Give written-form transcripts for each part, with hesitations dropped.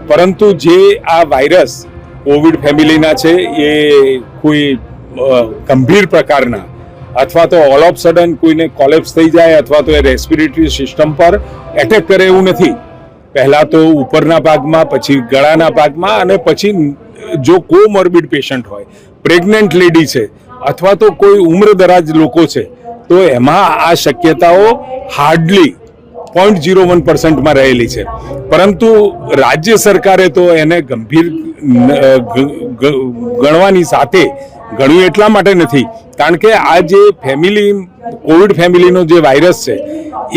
પરંતુ જે આ વાયરસ કોવિડ ફેમિલીના છે એ કોઈ ગંભીર પ્રકારના અથવા તો ઓલ ઓફ સડન કોઈને કોલેપ્સ થઈ જાય અથવા તો એ રેસ્પિરેટરી સિસ્ટમ પર એટેક કરે એવું નથી. પહેલાં તો ઉપરના ભાગમાં, પછી ગળાના ભાગમાં, અને પછી જો કોમોર્બિડ પેશન્ટ હોય, પ્રેગ્નન્ટ લેડી છે અથવા તો કોઈ ઉમ્રદરાજ લોકો છે તો એમાં આ શક્યતાઓ હાર્ડલી 0.01% રહેલી છે. પરંતુ રાજ્ય સરકારે તો એને ગંભીર ગણવાની સાથે ગણ્યું એટલા માટે નથી કારણ કે આ જે ફેમિલી કોવિડ ફેમિલીનો જે વાયરસ છે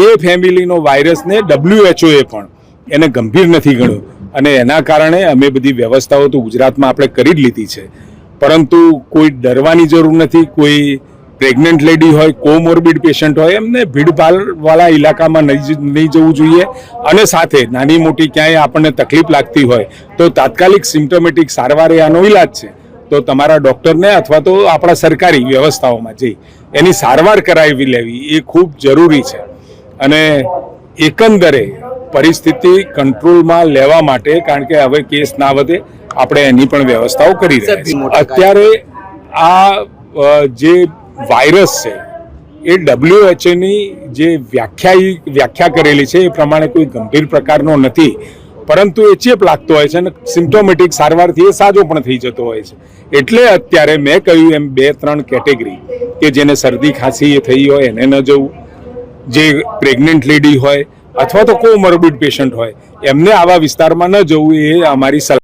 એ ફેમિલીનો વાયરસને WHO પણ એને ગંભીર નથી ગણ્યું અને એના કારણે અમે બધી વ્યવસ્થાઓ તો ગુજરાતમાં આપણે કરી જ લીધી છે. પરંતુ કોઈ ડરવાની જરૂર નથી. કોઈ પ્રેગ્નન્ટ લેડી હોય, કોમોર્બિડ પેશન્ટ હોય, એમને ભીડભાડવાળા ઇલાકામાં નહીં જવું જોઈએ. અને સાથે નાની મોટી ક્યાંય આપણને તકલીફ લાગતી હોય તો તાત્કાલિક સિમ્ટોમેટિક સારવાર એ આનો ઇલાજ છે. તો તમારા ડૉક્ટરને અથવા તો આપણા સરકારી વ્યવસ્થાઓમાં જઈ એની સારવાર કરાવી લેવી એ ખૂબ જરૂરી છે. અને એકંદરે પરિસ્થિતિ કંટ્રોલમાં લેવા માટે, કારણ કે હવે કેસ ના વધે, આપણે એની પણ વ્યવસ્થાઓ કરી રહ્યા છીએ. અત્યારે આ જે વાયરસ છે એ WHO-ની જે વ્યાખ્યા કરેલી છે એ પ્રમાણે કોઈ ગંભીર પ્રકારનો નથી, પરંતુ એ ચેપ લાગતો હોય છે અને સિમ્ટોમેટિક સારવારથી એ સાજો પણ થઈ જતો હોય છે. એટલે અત્યારે મેં કહ્યું એમ 2-3 કેટેગરી કે જેને શરદી ખાંસી એ થઈ હોય એને ન જવું, જે પ્રેગ્નન્ટ લેડી હોય અથવા તો કોમોર્બિડ પેશન્ટ હોય એમને આવા વિસ્તારમાં ન જવું, એ અમારી સલાહ.